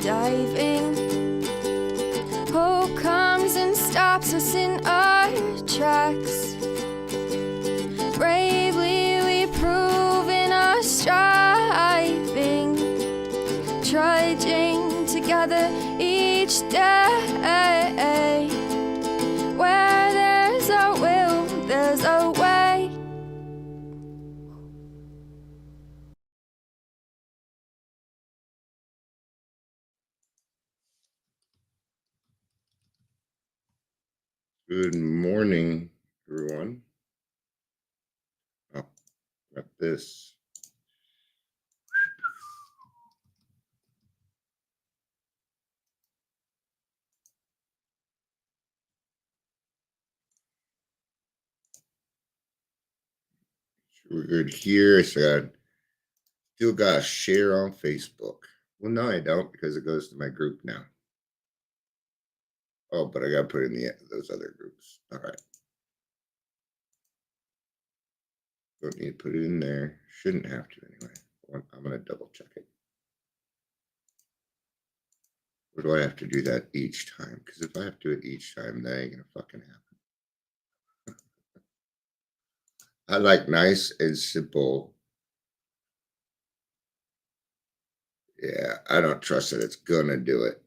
diving. Hope comes and stops us in our tracks. Bravely we prove in our striving, trudging together each day. Where there's a will, there's a way. Good morning, everyone. Oh, got this. We're good here. Still got a share on Facebook. Well, no, I don't, because it goes to my group now. Oh, but I got to put it in those other groups. All right. Don't need to put it in there. Shouldn't have to anyway. I'm going to double check it. Or do I have to do that each time? Because if I have to do it each time, that ain't going to fucking happen. I like nice and simple. Yeah, I don't trust that it's going to do it.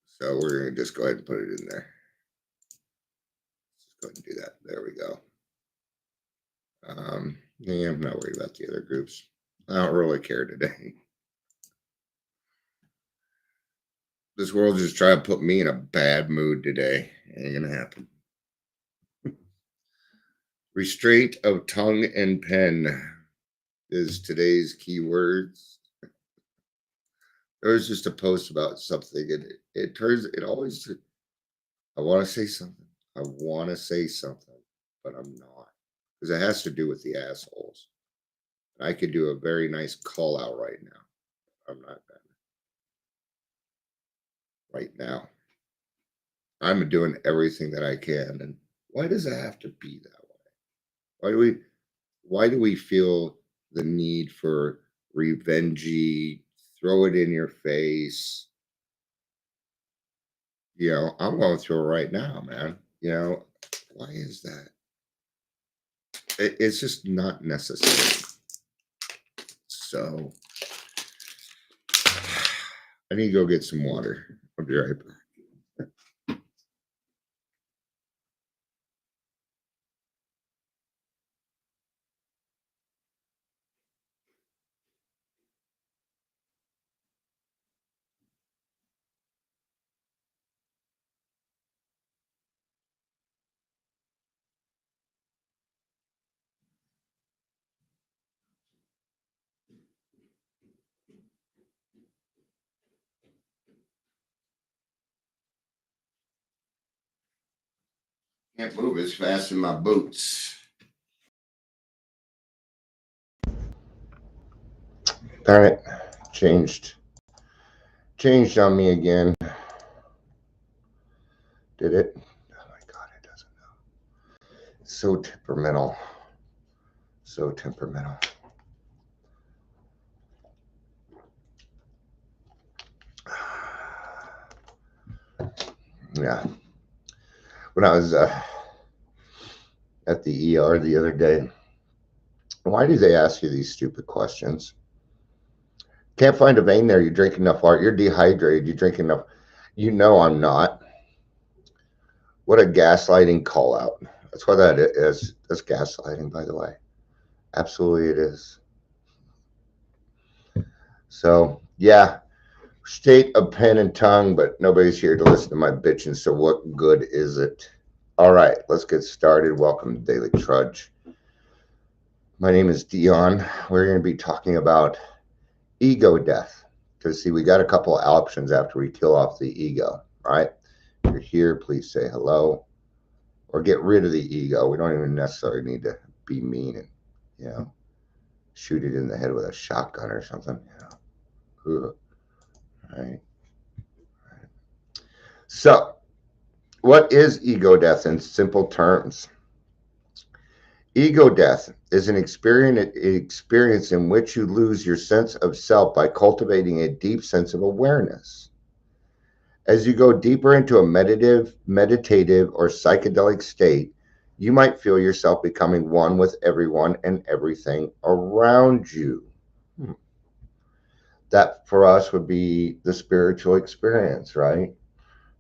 So we're going to just go ahead and put it in there. Let's go ahead and do that. There we go. Yeah, I'm not worried about the other groups. I don't really care today. This world just trying to put me in a bad mood today. Ain't gonna happen. Restraint of tongue and pen is today's keywords. There was just a post about something, and it always. I want to say something. I want to say something, but I'm not, because it has to do with the assholes. I could do a very nice call out right now. I'm not gonna. Right now, I'm doing everything that I can, and why does it have to be that way? Why do we feel the need for revengey, throw it in your face? I'm going through it right now, man. Why is that? It's just not necessary. So I need to go get some water. I'll be right back. Can't move as fast in my boots. All right, changed on me again. Did it? Oh my God, it doesn't know. So temperamental. So temperamental. Yeah. When I was at the ER the other day, why do they ask you these stupid questions? Can't find a vein there. You drink enough water. You're dehydrated. You drink enough. I'm not. What a gaslighting call out. That's what that is. That's gaslighting, by the way. Absolutely it is. So, yeah, state of pen and tongue, but nobody's here to listen to my bitching, so what good is it? All right, let's get started. Welcome to Daily Trudge. My name is Dion. We're going to be talking about ego death. Because, see, we got a couple of options after we kill off the ego, right? If you're here, please say hello. Or get rid of the ego. We don't even necessarily need to be mean and, shoot it in the head with a shotgun or something. Ugh. Right. So, what is ego death in simple terms? Ego death is an experience in which you lose your sense of self by cultivating a deep sense of awareness. As you go deeper into a meditative or psychedelic state, you might feel yourself becoming one with everyone and everything around you. That for us would be the spiritual experience, right?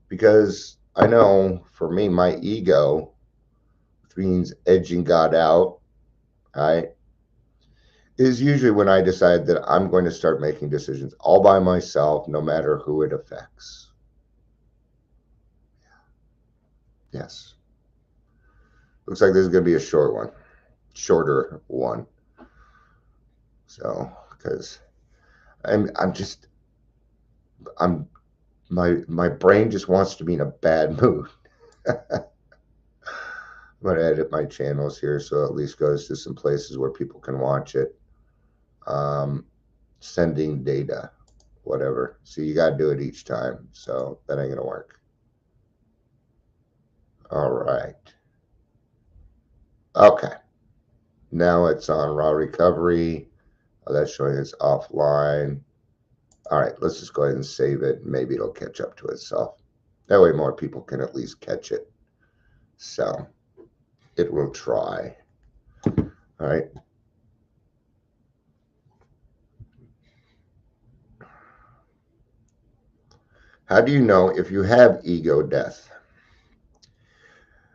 Because I know for me, my ego, which means edging God out, right, is usually when I decide that I'm going to start making decisions all by myself, no matter who it affects. Yes. Looks like this is going to be a shorter one. So, because my brain just wants to be in a bad mood. I'm going to edit my channels here so it at least goes to some places where people can watch it. Sending data, whatever. So you got to do it each time. So that ain't going to work. All right. Okay. Now it's on raw recovery. Oh, that's showing it's offline. All right, let's just go ahead and save it. Maybe it'll catch up to itself. That way more people can at least catch it. So it will try. All right. How do you know if you have ego death?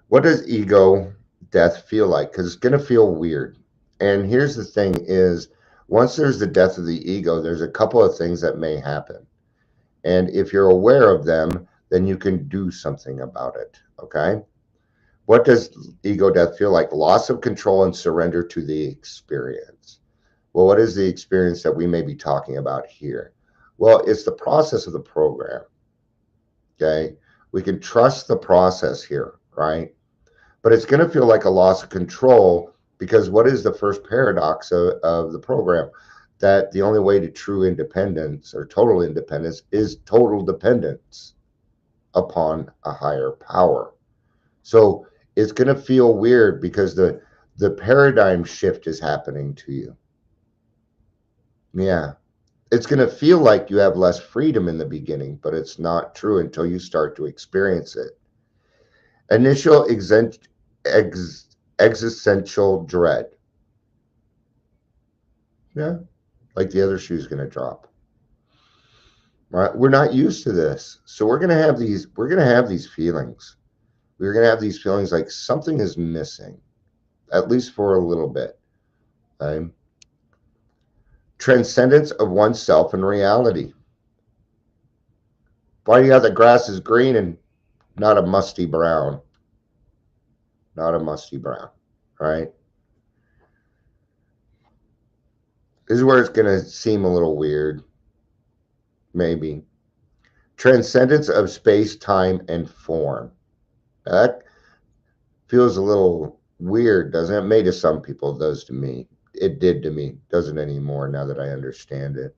What does ego death feel like? Because it's going to feel weird. And here's the thing is, once there's the death of the ego, there's a couple of things that may happen. And if you're aware of them, then you can do something about it. Okay. What does ego death feel like? Loss of control and surrender to the experience. Well, what is the experience that we may be talking about here? Well, it's the process of the program. Okay. We can trust the process here, right? But it's going to feel like a loss of control because what is the first paradox of the program? That the only way to true independence or total independence is total dependence upon a higher power. So it's going to feel weird because the paradigm shift is happening to you. Yeah. It's going to feel like you have less freedom in the beginning, but it's not true until you start to experience it. Initial existential dread. Yeah, like the other shoe's going to drop. Right? We're not used to this. So we're going to have these feelings. We're going to have these feelings like something is missing, at least for a little bit. Okay? Transcendence of oneself and reality. Why do you have the grass is green and not a musty brown? Not a musty brown, right? This is where it's going to seem a little weird. Maybe. Transcendence of space, time, and form. That feels a little weird, doesn't it? Maybe to some people, it does to me. It did to me. Doesn't anymore now that I understand it.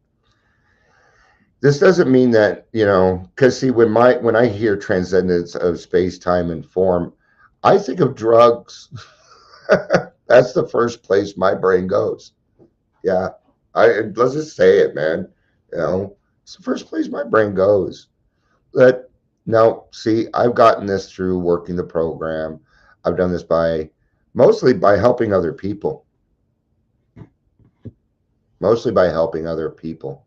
This doesn't mean that, because see, when I hear transcendence of space, time, and form, I think of drugs. That's the first place my brain goes. Yeah, let's just say it, man. It's the first place my brain goes. But now, see, I've gotten this through working the program. I've done this mostly by helping other people. Mostly by helping other people.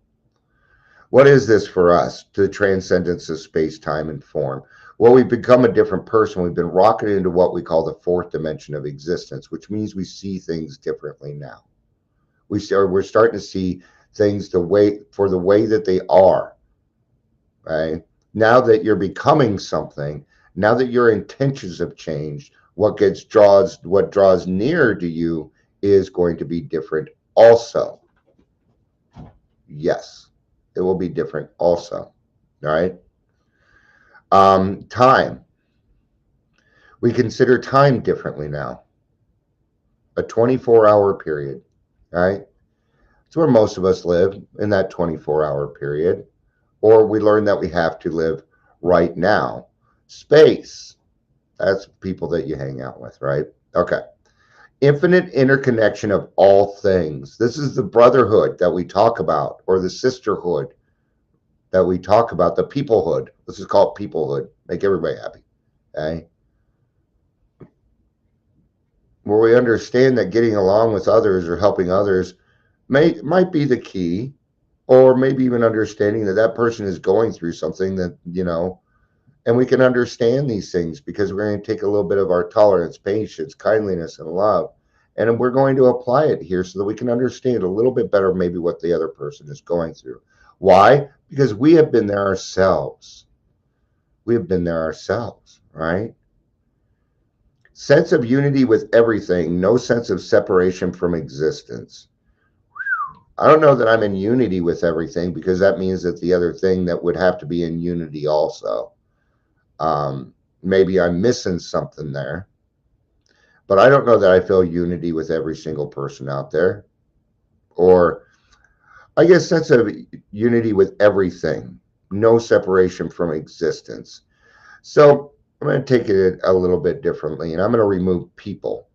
What is this for us? The transcendence of space, time, and form. Well, we've become a different person. We've been rocketed into what we call the fourth dimension of existence, which means we see things differently now. We're starting to see things the way that they are. Right? Now that you're becoming something, now that your intentions have changed, what draws near to you is going to be different also. Yes, it will be different also. All right. Time. We consider time differently now. A 24-hour period. Right? It's where most of us live, in that 24-hour period. Or we learn that we have to live right now. Space. That's people that you hang out with, right? Okay. Infinite interconnection of all things. This is the brotherhood that we talk about, or the sisterhood that we talk about, the peoplehood. Let's just call it peoplehood. Make everybody happy. Okay? Where we understand that getting along with others or helping others might be the key, or maybe even understanding that that person is going through something that, and we can understand these things because we're going to take a little bit of our tolerance, patience, kindliness, and love, and we're going to apply it here so that we can understand a little bit better maybe what the other person is going through. Why? Because we have been there ourselves. We have been there ourselves, right? Sense of unity with everything, no sense of separation from existence. I don't know that I'm in unity with everything, because that means that the other thing that would have to be in unity also. Maybe I'm missing something there, but I don't know that I feel unity with every single person out there, or I guess sense of unity with everything, no separation from existence. So I'm going to take it a little bit differently, and I'm going to remove people.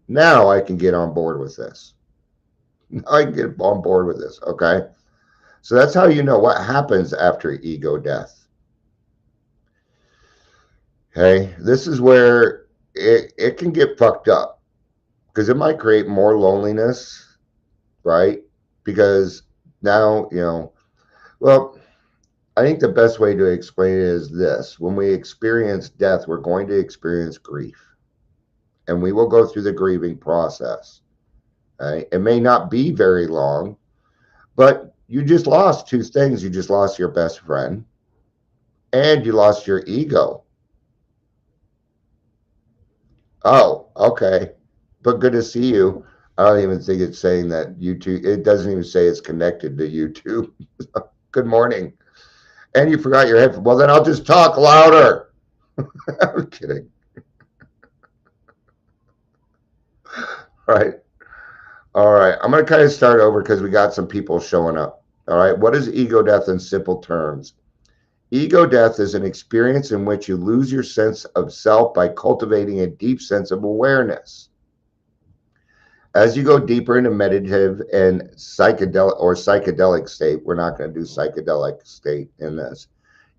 Now I can get on board with this. I can get on board with this, okay? So that's how you know what happens after ego death. Okay, this is where it can get fucked up, because it might create more loneliness, right? Because now, well, I think the best way to explain it is this. When we experience death, we're going to experience grief, and we will go through the grieving process. Okay? It may not be very long, but you just lost two things. You just lost your best friend, and you lost your ego. Oh, okay. But good to see you. I don't even think it's saying that YouTube, it doesn't even say it's connected to YouTube. Good morning. And you forgot your headphones. Well, then I'll just talk louder. I'm kidding. All right. All right. I'm going to kind of start over because we got some people showing up. All right. What is ego death in simple terms? Ego death is an experience in which you lose your sense of self by cultivating a deep sense of awareness. As you go deeper into meditative and psychedelic state, we're not going to do psychedelic state in this.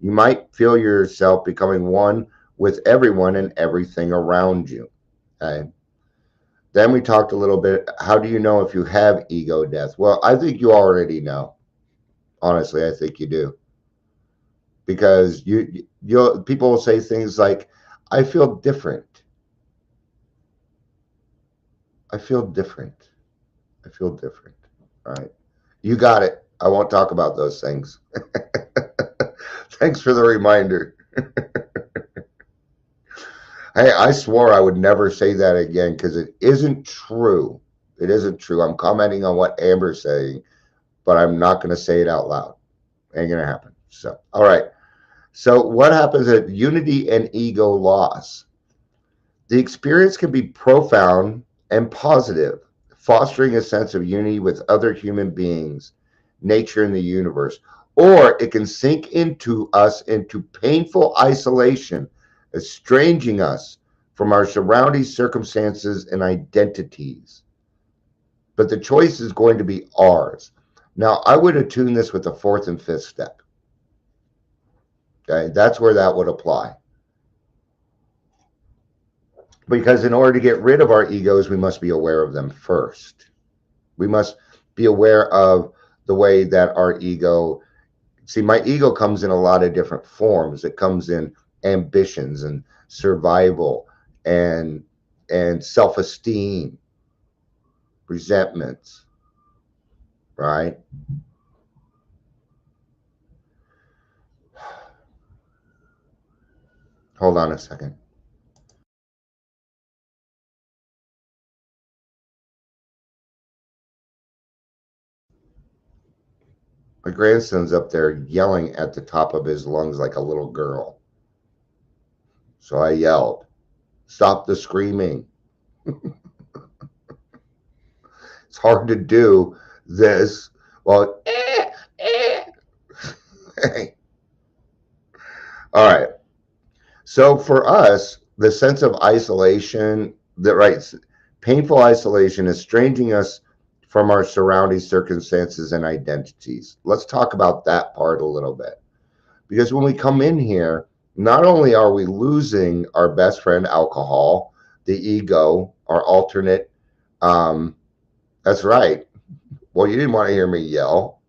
You might feel yourself becoming one with everyone and everything around you. Okay. Then we talked a little bit. How do you know if you have ego death? Well, I think you already know. Honestly, I think you do. Because people will say things like, I feel different. I feel different. I feel different. All right. You got it. I won't talk about those things. Thanks for the reminder. Hey, I swore I would never say that again because it isn't true. It isn't true. I'm commenting on what Amber's saying, but I'm not going to say it out loud. Ain't going to happen. So, all right. So what happens at unity and ego loss? The experience can be profound and positive, fostering a sense of unity with other human beings, nature, and the universe. Or it can sink into us into painful isolation, estranging us from our surrounding circumstances and identities. But the choice is going to be ours. Now, I would attune this with the fourth and fifth step. Okay, that's where that would apply. Because in order to get rid of our egos, we must be aware of them first. We must be aware of the way that our ego, see, my ego comes in a lot of different forms. It comes in ambitions and survival and self-esteem, resentments, right? Hold on a second. My grandson's up there yelling at the top of his lungs like a little girl. So I yelled, stop the screaming. It's hard to do this while, All right. So for us, the sense of isolation that right. Painful isolation is estranging us from our surrounding circumstances and identities. Let's talk about that part a little bit. Because when we come in here, not only are we losing our best friend, alcohol, the ego, our alternate, that's right. Well, you didn't want to hear me yell.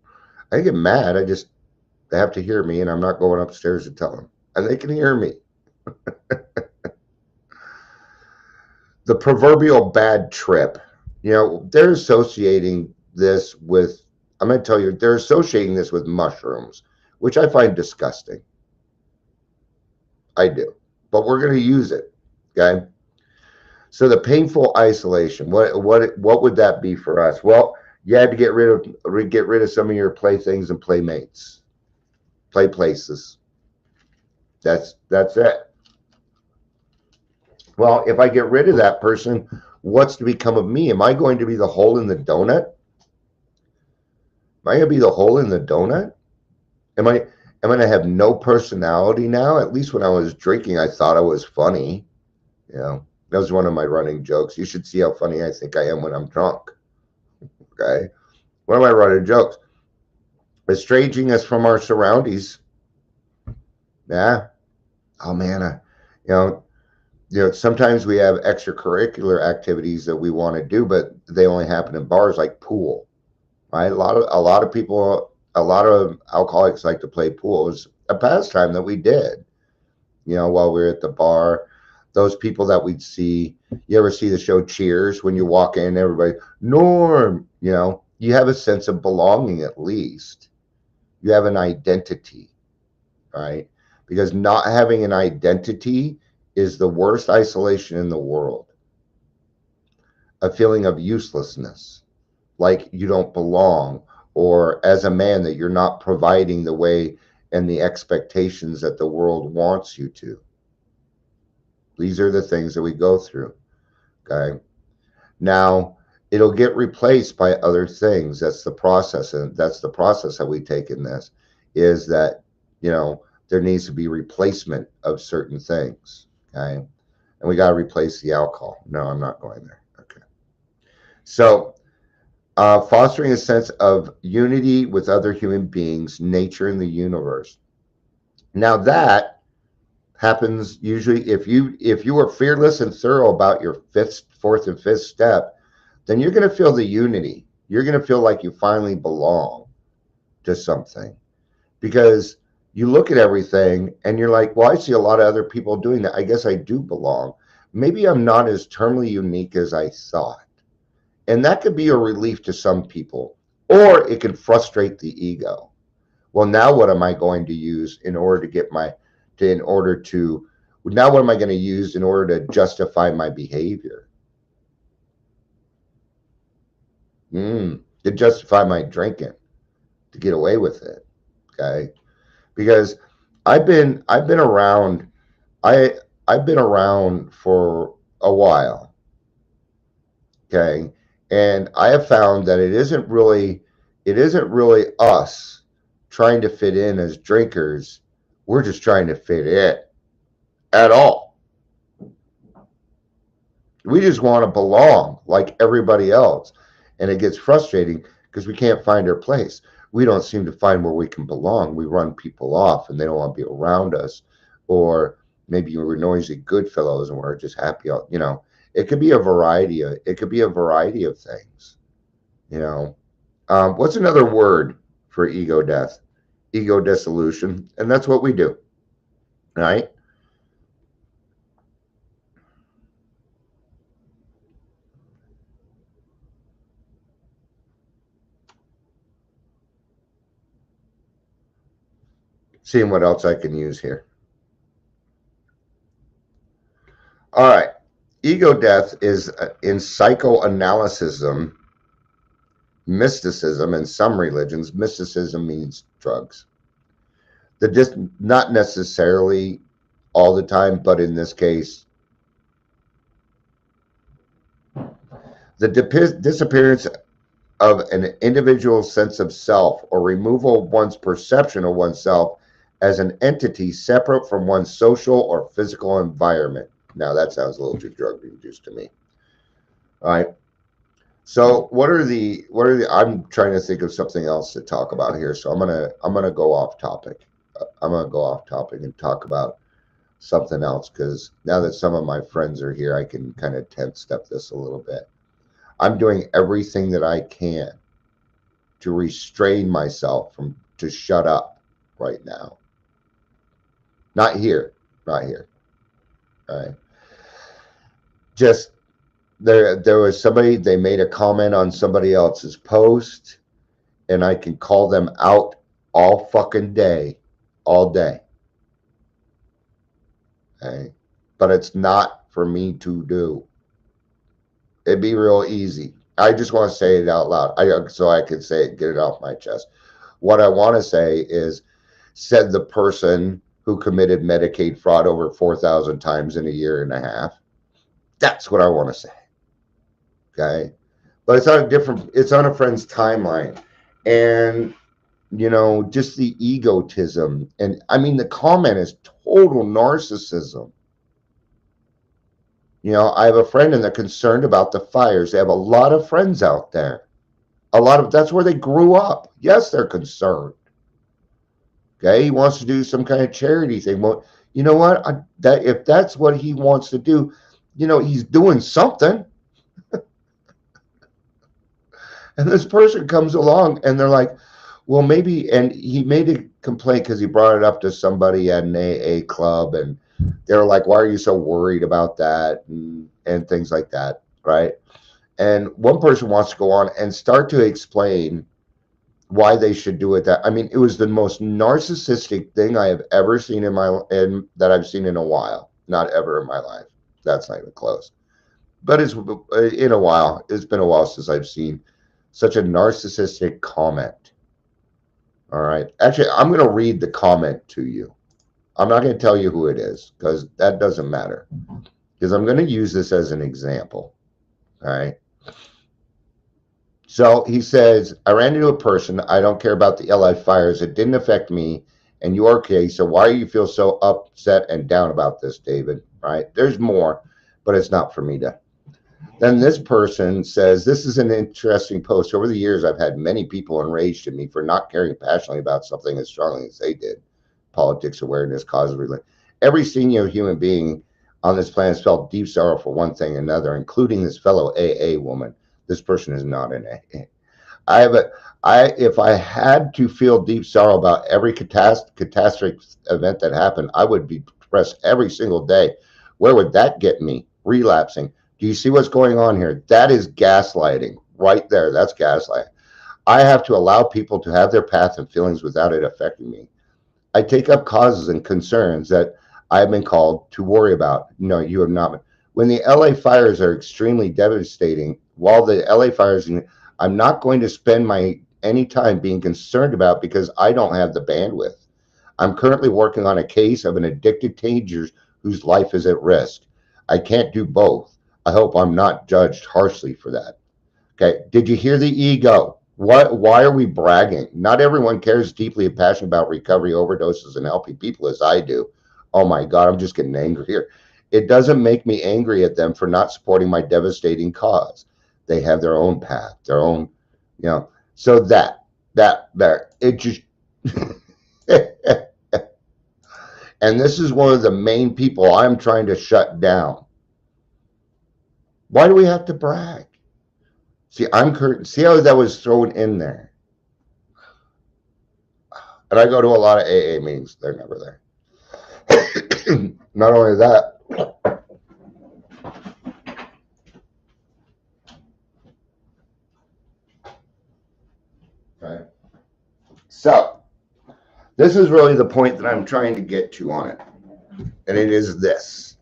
I get mad. They have to hear me, and I'm not going upstairs to tell them. And they can hear me. The proverbial bad trip. They're associating this with, I'm going to tell you, they're associating this with mushrooms, which I find disgusting. I do. But we're going to use it. Okay. So the painful isolation, what would that be for us? Well, you had to get rid of some of your playthings and playmates, play places. That's it. Well, if I get rid of that person, what's to become of me? Am I going to be the hole in the donut? Am I going to be the hole in the donut? Am I going to have no personality now? At least when I was drinking, I thought I was funny. That was one of my running jokes. You should see how funny I think I am when I'm drunk. Okay. One of my running jokes. Estranging us from our surroundings. Yeah. Oh man. Sometimes we have extracurricular activities that we want to do, but they only happen in bars, like pool. Right? A lot of people, a lot of alcoholics like to play pool. It was a pastime that we did. While we were at the bar. Those people that we'd see, you ever see the show Cheers? When you walk in, everybody, Norm, you have a sense of belonging at least. You have an identity, right? Because not having an identity is the worst isolation in the world. A feeling of uselessness, like you don't belong, or as a man that you're not providing the way and the expectations that the world wants you to. These are the things that we go through. Okay. Now it'll get replaced by other things. That's the process. And that's the process that we take in this, is that, there needs to be replacement of certain things. Okay. And we got to replace the alcohol. No, I'm not going there. Okay. So, fostering a sense of unity with other human beings, nature, and the universe. Now that happens usually if you are fearless and thorough about your fourth and fifth step, then you're going to feel the unity. You're going to feel like you finally belong to something, because you look at everything and you're like, well, I see a lot of other people doing that. I guess I do belong. Maybe I'm not as terminally unique as I thought. And that could be a relief to some people, or it can frustrate the ego. Well, now what am I going to use in order to now what am I going to use in order to justify my behavior? To justify my drinking, to get away with it. Okay. Because I've been around, I've been around for a while. Okay. And I have found that it isn't really us trying to fit in as drinkers. We're just trying to fit in at all. We just want to belong like everybody else. And it gets frustrating because we can't find our place. We don't seem to find where we can belong. We run people off and they don't want to be around us. Or maybe we're noisy good fellows and we're just happy. It could be a variety of things. What's another word for ego death? Ego dissolution. And that's what we do. Right? Seeing what else I can use here. All right. Ego death is in psychoanalysis, mysticism, and some religions. Mysticism means drugs. Not necessarily all the time, but in this case, the disappearance of an individual's sense of self, or removal of one's perception of oneself as an entity separate from one's social or physical environment. Now that sounds a little too drug-induced to me. All right. So what are the I'm trying to think of something else to talk about here. So I'm gonna go off topic. I'm gonna go off topic and talk about something else because now that some of my friends are here, I can kind of 10 step this a little bit. I'm doing everything that I can to restrain myself from to shut up right now. Not here, not here. All right. Just there was somebody, they made a comment on somebody else's post, and I can call them out all fucking day, all day. Okay? But it's not for me to do. It'd be real easy. I just want to say it out loud. So I can say it, get it off my chest. What I want to say is, said the person who committed Medicaid fraud over 4,000 times in a year and a half. That's what I want to say. Okay. But it's on a friend's timeline. And, just the egotism. And I mean, the comment is total narcissism. I have a friend and they're concerned about the fires. They have a lot of friends out there. That's where they grew up. Yes, they're concerned. Okay. He wants to do some kind of charity thing. Well, you know what? If that's what he wants to do, he's doing something. And this person comes along and they're like, well, maybe, and he made a complaint because he brought it up to somebody at an AA club, and they're like, why are you so worried about that? And things like that, right? And one person wants to go on and start to explain why they should do it. I mean, it was the most narcissistic thing I have ever seen that I've seen in a while. Not ever in my life. That's not even close. But it's in a while. It's been a while since I've seen such a narcissistic comment. All right. Actually, I'm going to read the comment to you. I'm not going to tell you who it is because that doesn't matter. Because I'm going to use this as an example. All right. So he says, I ran into a person. I don't care about the LA fires. It didn't affect me and your case. So why do you feel so upset and down about this, David? Right. There's more, but it's not for me to. Then this person says, this is an interesting post. Over the years, I've had many people enraged at me for not caring passionately about something as strongly as they did. Politics, awareness, causes, religion. Every senior human being on this planet has felt deep sorrow for one thing or another, including this fellow AA woman. This person is not an AA. If I had to feel deep sorrow about every catastrophic event that happened, I would be depressed every single day. Where would that get me? Relapsing. Do you see what's going on here? That is gaslighting right there. That's gaslighting. I have to allow people to have their path and feelings without it affecting me. I take up causes and concerns that I have been called to worry about. No, you have not been. When the LA fires are extremely devastating, while the LA fires, I'm not going to spend any time being concerned about because I don't have the bandwidth. I'm currently working on a case of an addicted teenager whose life is at risk. I can't do both. I hope I'm not judged harshly for that. Okay. Did you hear the ego? Why are we bragging? Not everyone cares deeply and passionately about recovery, overdoses, and helping people as I do. Oh my God, I'm just getting angry here. It doesn't make me angry at them for not supporting my devastating cause. They have their own path, their own, so that, it just, and this is one of the main people I'm trying to shut down. Why do we have to brag? See, see how that was thrown in there. And I go to a lot of AA meetings. They're never there. Not only that, right? So this is really the point that I'm trying to get to on it. And it is this.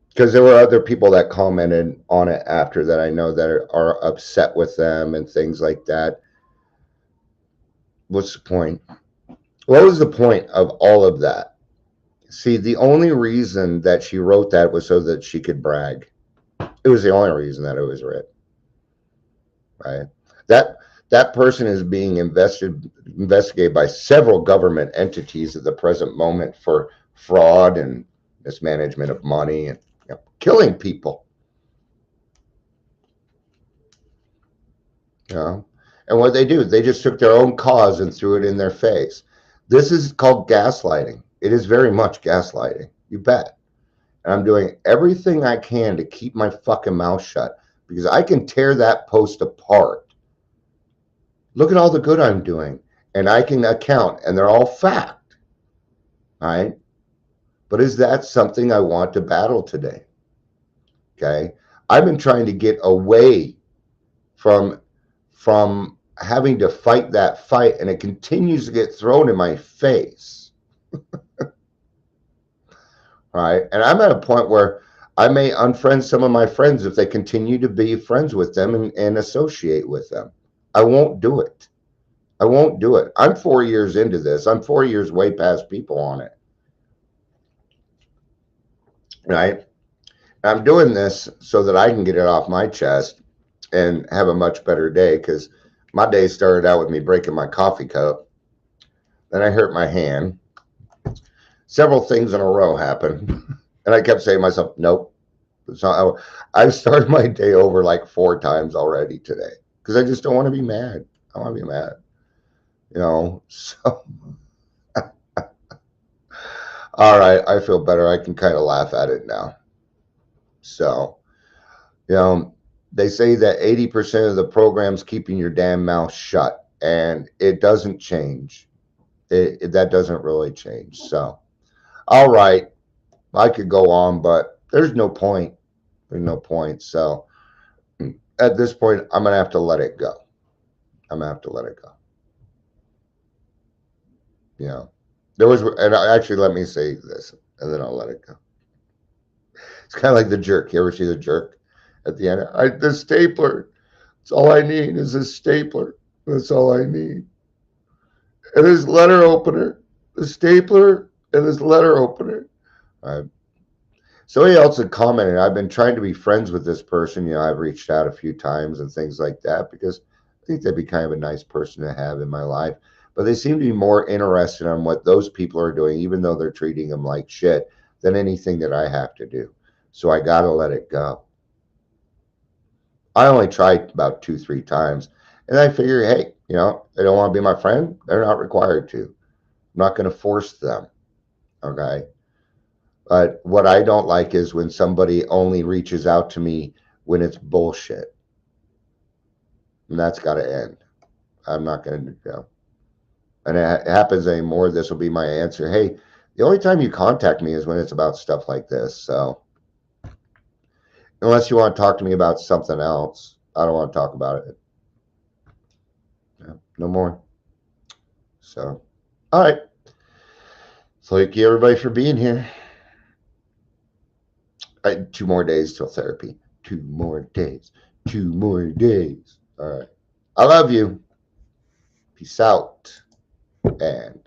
Because there were other people that commented on it after that I know that are upset with them and things like that. What's the point? What was the point of all of that? See, the only reason that she wrote that was so that she could brag. It was the only reason that it was written. Right? That person is being investigated by several government entities at the present moment for fraud and mismanagement of money and killing people. And what they do, they just took their own cause and threw it in their face. This is called gaslighting. It is very much gaslighting. You bet. And I'm doing everything I can to keep my fucking mouth shut because I can tear that post apart. Look at all the good I'm doing. And I can account, and they're all fact. All right? But is that something I want to battle today? Okay? I've been trying to get away from having to fight that fight, and it continues to get thrown in my face. Right? And I'm at a point where I may unfriend some of my friends if they continue to be friends with them and associate with them. I won't do it. I won't do it. I'm 4 years into this. I'm 4 years way past people on it. Right? And I'm doing this so that I can get it off my chest and have a much better day, because my day started out with me breaking my coffee cup. Then I hurt my hand. Several things in a row happened. And I kept saying to myself, nope. So I've started my day over like 4 times already today because I just don't want to be mad. I want to be mad. So. All right. I feel better. I can kind of laugh at it now. So, they say that 80% of the program's keeping your damn mouth shut, and it doesn't change. That doesn't really change. So, all right, I could go on, but there's no point. There's no point. So, at this point, I'm going to have to let it go. I'm going to have to let it go. There was, and actually, let me say this, and then I'll let it go. It's kind of like The Jerk. You ever see The Jerk? At the end, the stapler. That's all I need is a stapler. That's all I need. And his letter opener, the stapler, and his letter opener. Somebody else had commented, I've been trying to be friends with this person. I've reached out a few times and things like that because I think they'd be kind of a nice person to have in my life. But they seem to be more interested in what those people are doing, even though they're treating them like shit, than anything that I have to do. So I got to let it go. I only tried about 2-3 times. And I figure, hey, they don't want to be my friend. They're not required to. I'm not going to force them. Okay. But what I don't like is when somebody only reaches out to me when it's bullshit. And that's got to end. I'm not going to go. And it happens anymore. This will be my answer. Hey, the only time you contact me is when it's about stuff like this. So unless you want to talk to me about something else, I don't want to talk about it. No more. So, all right. Thank you, everybody, for being here. 2 more days till therapy. 2 more days. 2 more days. All right. I love you. Peace out. And